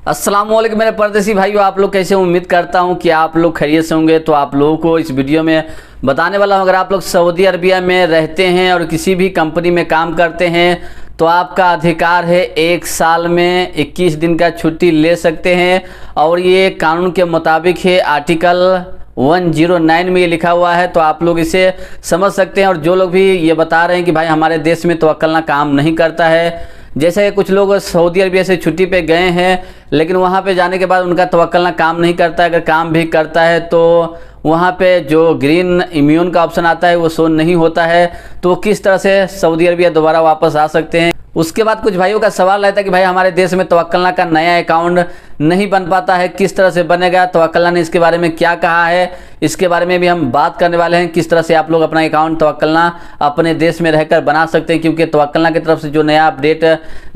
अस्सलाम वालेकुम मेरे परदेसी भाइयों, आप लोग कैसे? उम्मीद करता हूं कि आप लोग खैरियत से होंगे। तो आप लोगों को इस वीडियो में बताने वाला हूं, अगर आप लोग सऊदी अरबिया में रहते हैं और किसी भी कंपनी में काम करते हैं तो आपका अधिकार है 1 साल में 21 दिन का छुट्टी ले सकते हैं। और ये कानून के मुताबिक है, आर्टिकल 109 में ये लिखा हुआ है, तो आप लोग इसे समझ सकते हैं। और जो लोग भी ये बता रहे हैं कि भाई हमारे देश में तवक्कलना काम नहीं करता है, जैसे कि कुछ लोग सऊदी अरबिया से छुट्टी पे गए हैं लेकिन वहाँ पे जाने के बाद उनका तवक्कलना काम नहीं करता है। अगर काम भी करता है तो वहाँ पे जो ग्रीन इम्यून का ऑप्शन आता है वो शो नहीं होता है, तो किस तरह से सऊदी अरबिया दोबारा वापस आ सकते हैं। उसके बाद कुछ भाइयों का सवाल रहता है कि भाई हमारे देश में तवक्कलना का नया अकाउंट नहीं बन पाता है, किस तरह से बनेगा? तवक्कलना ने इसके बारे में क्या कहा है, इसके बारे में भी हम बात करने वाले हैं। किस तरह से आप लोग अपना अकाउंट तवक्कलना अपने देश में रहकर बना सकते हैं, क्योंकि तवक्कलना की तरफ से जो नया अपडेट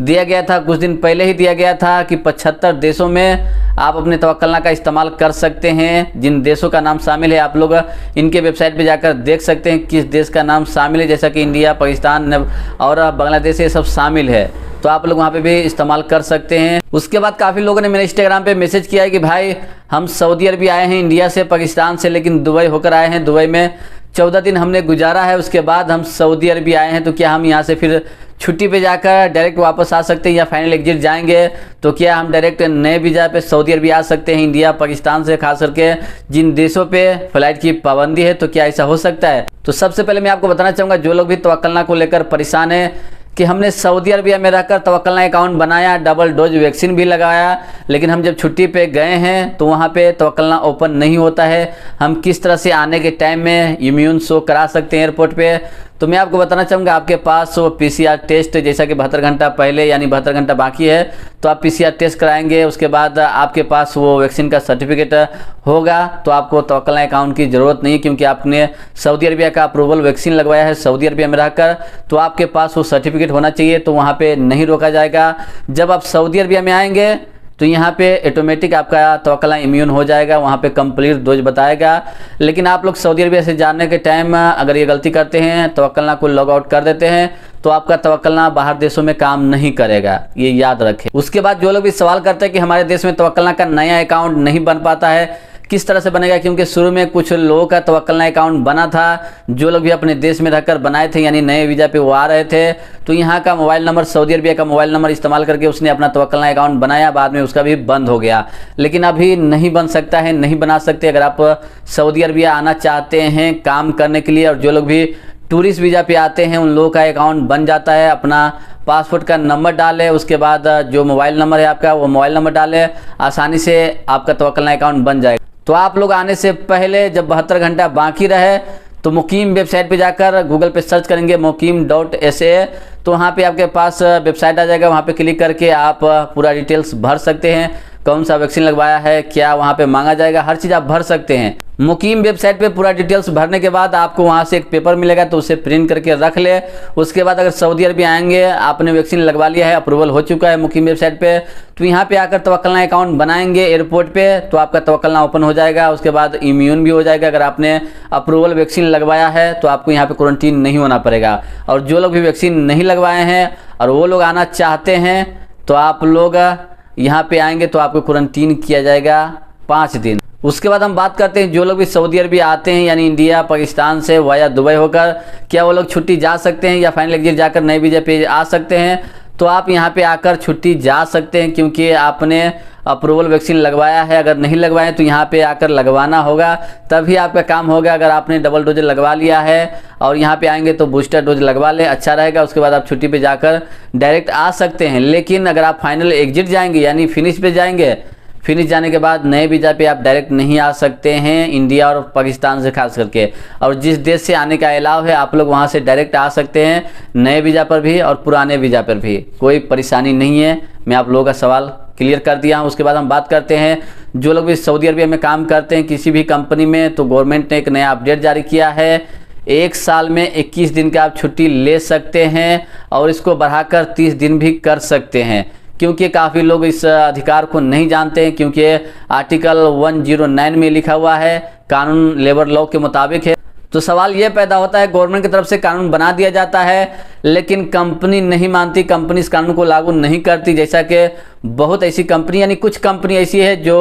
दिया गया था, कुछ दिन पहले ही दिया गया था कि 75 देशों में आप अपने तवक्कलना का इस्तेमाल कर सकते हैं। जिन देशों का नाम शामिल है आप लोग इनके वेबसाइट पर जाकर देख सकते हैं किस देश का नाम शामिल है, जैसा कि इंडिया, पाकिस्तान और बांग्लादेश, ये सब शामिल है, तो आप लोग वहाँ पे भी इस्तेमाल कर सकते हैं। उसके बाद काफ़ी लोगों ने मेरे इंस्टाग्राम पे मैसेज किया है कि भाई हम सऊदी अरबिया आए हैं इंडिया से, पाकिस्तान से, लेकिन दुबई होकर आए हैं। दुबई में 14 दिन हमने गुजारा है, उसके बाद हम सऊदी अरबिया आए हैं, तो क्या हम यहाँ से फिर छुट्टी पे जाकर डायरेक्ट वापस आ सकते हैं या फाइनल एग्जिट जाएंगे? तो क्या हम डायरेक्ट नए वीज़ा पे सऊदी अरबिया आ सकते हैं इंडिया, पाकिस्तान से, खास करके जिन देशों पे फ्लाइट की पाबंदी है? तो क्या ऐसा हो सकता है? तो सबसे पहले मैं आपको बताना चाहूँगा, जो लोग भी तवक्कलना को लेकर परेशान है कि हमने सऊदी अरबिया में रहकर तवक्कलना अकाउंट बनाया, डबल डोज वैक्सीन भी लगाया, लेकिन हम जब छुट्टी पे गए हैं तो वहाँ पे तवक्कलना ओपन नहीं होता है, हम किस तरह से आने के टाइम में इम्यून शो करा सकते हैं एयरपोर्ट पे? तो मैं आपको बताना चाहूँगा, आपके पास वो PCR टेस्ट, जैसा कि 72 घंटा पहले यानी 72 घंटा बाकी है तो आप PCR टेस्ट कराएंगे, उसके बाद आपके पास वो वैक्सीन का सर्टिफिकेट होगा, तो आपको तवक्कलना अकाउंट की ज़रूरत नहीं, क्योंकि आपने सऊदी अरबिया का अप्रूवल वैक्सीन लगवाया है सऊदी अरबिया में रहकर, तो आपके पास वो सर्टिफिकेट होना चाहिए, तो वहाँ पे नहीं रोका जाएगा। जब आप सऊदी अरबिया में आएंगे तो यहाँ पे ऑटोमेटिक आपका तवक्कलना इम्यून हो जाएगा, वहाँ पे कंप्लीट डोज बताएगा। लेकिन आप लोग सऊदी अरबिया से जाने के टाइम अगर ये गलती करते हैं, तवक्कलना को लॉग आउट कर देते हैं, तो आपका तवक्कलना बाहर देशों में काम नहीं करेगा, ये याद रखें। उसके बाद जो लोग भी सवाल करते हैं कि हमारे देश में तवक्कलना का नया अकाउंट नहीं बन पाता है, किस तरह से बनेगा? क्योंकि शुरू में कुछ लोगों का तवक्कलना अकाउंट बना था, जो लोग भी अपने देश में रहकर बनाए थे, यानी नए वीज़ा पे वो आ रहे थे, तो यहाँ का मोबाइल नंबर, सऊदी अरबिया का मोबाइल नंबर इस्तेमाल करके उसने अपना तवक्कलना अकाउंट बनाया, बाद में उसका भी बंद हो गया। लेकिन अभी नहीं बन सकता है, नहीं बना सकते। अगर आप सऊदी अरबिया आना चाहते हैं काम करने के लिए, और जो लोग भी टूरिस्ट वीज़ा पे आते हैं उन लोगों का अकाउंट बन जाता है। अपना पासपोर्ट का नंबर डालें, उसके बाद जो मोबाइल नंबर है आपका वो मोबाइल नंबर डालें, आसानी से आपका तवक्कलना अकाउंट बन जाएगा। तो आप लोग आने से पहले जब 72 घंटा बाकी रहे तो मुकीम वेबसाइट पे जाकर गूगल पे सर्च करेंगे mukim.sa, तो वहाँ पे आपके पास वेबसाइट आ जाएगा, वहाँ पे क्लिक करके आप पूरा डिटेल्स भर सकते हैं, कौन सा वैक्सीन लगवाया है, क्या वहाँ पे मांगा जाएगा, हर चीज़ आप भर सकते हैं। मुकीम वेबसाइट पे पूरा डिटेल्स भरने के बाद आपको वहाँ से एक पेपर मिलेगा, तो उसे प्रिंट करके रख ले। उसके बाद अगर सऊदी अरबिया आएंगे, आपने वैक्सीन लगवा लिया है, अप्रूवल हो चुका है मुकीम वेबसाइट पे, तो यहाँ पे आकर तवक्कलना अकाउंट बनाएंगे एयरपोर्ट पे, तो आपका तवक्कलना ओपन हो जाएगा। उसके बाद इम्यून भी हो जाएगा। अगर आपने अप्रूवल वैक्सीन लगवाया है तो आपको यहाँ पे क्वारंटीन नहीं होना पड़ेगा। और जो लोग भी वैक्सीन नहीं लगवाए हैं और वो लोग आना चाहते हैं, तो आप लोग यहाँ पे आएंगे तो आपको क्वारंटीन किया जाएगा 5 दिन। उसके बाद हम बात करते हैं, जो लोग भी सऊदी अरबिया आते हैं यानी इंडिया, पाकिस्तान से वाया दुबई होकर, क्या वो लोग छुट्टी जा सकते हैं या फाइनल एग्जिट जाकर नए वीज़ा पे आ सकते हैं? तो आप यहाँ पे आकर छुट्टी जा सकते हैं, क्योंकि आपने अप्रूवल वैक्सीन लगवाया है। अगर नहीं लगवाए तो यहाँ पे आकर लगवाना होगा, तभी आपका काम होगा। अगर आपने डबल डोज लगवा लिया है और यहाँ पे आएंगे तो बूस्टर डोज लगवा ले, अच्छा रहेगा। उसके बाद आप छुट्टी पे जाकर डायरेक्ट आ सकते हैं। लेकिन अगर आप फाइनल एग्जिट जाएंगे यानी फिनिश पे जाएंगे, फिनिश जाने के बाद नए वीज़ा पे आप डायरेक्ट नहीं आ सकते हैं, इंडिया और पाकिस्तान से खास करके। और जिस देश से आने का अलाव है आप लोग वहाँ से डायरेक्ट आ सकते हैं, नए वीज़ा पर भी और पुराने वीज़ा पर भी, कोई परेशानी नहीं है। मैं आप लोगों का सवाल क्लियर कर दिया हूँ। उसके बाद हम बात करते हैं, जो लोग भी सऊदी अरबिया में काम करते हैं किसी भी कंपनी में, तो गवर्नमेंट ने एक नया अपडेट जारी किया है। 1 साल में 21 दिन का आप छुट्टी ले सकते हैं और इसको बढ़ाकर 30 दिन भी कर सकते हैं, क्योंकि काफ़ी लोग इस अधिकार को नहीं जानते हैं। क्योंकि आर्टिकल 109 में लिखा हुआ है, कानून लेबर लॉ के मुताबिक है, तो सवाल ये पैदा होता है, गवर्नमेंट की तरफ से कानून बना दिया जाता है लेकिन कंपनी नहीं मानती, कंपनी इस कानून को लागू नहीं करती। जैसा कि बहुत ऐसी कंपनी, यानी कुछ कंपनी ऐसी है जो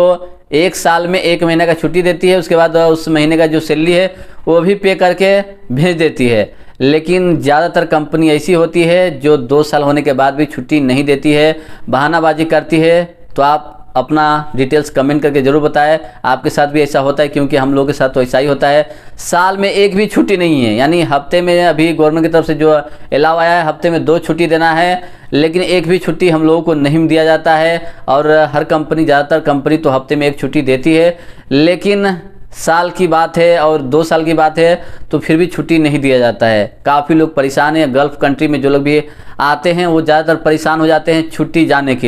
1 साल में 1 महीने का छुट्टी देती है, उसके बाद उस महीने का जो सैलरी है वो भी पे करके भेज देती है। लेकिन ज़्यादातर कंपनी ऐसी होती है जो 2 साल होने के बाद भी छुट्टी नहीं देती है, बहानाबाजी करती है। तो आप अपना डिटेल्स कमेंट करके ज़रूर बताएं, आपके साथ भी ऐसा होता है? क्योंकि हम लोगों के साथ तो ऐसा ही होता है। साल में एक भी छुट्टी नहीं है, यानी हफ्ते में अभी गवर्नमेंट की तरफ से जो अलाउ आया है हफ्ते में 2 छुट्टी देना है, लेकिन एक भी छुट्टी हम लोगों को नहीं दिया जाता है। और हर कंपनी, ज़्यादातर कंपनी तो हफ्ते में 1 छुट्टी देती है, लेकिन साल की बात है और 2 साल की बात है तो फिर भी छुट्टी नहीं दिया जाता है। काफ़ी लोग परेशान हैं। गल्फ़ कंट्री में जो लोग भी आते हैं वो ज़्यादातर परेशान हो जाते हैं छुट्टी जाने के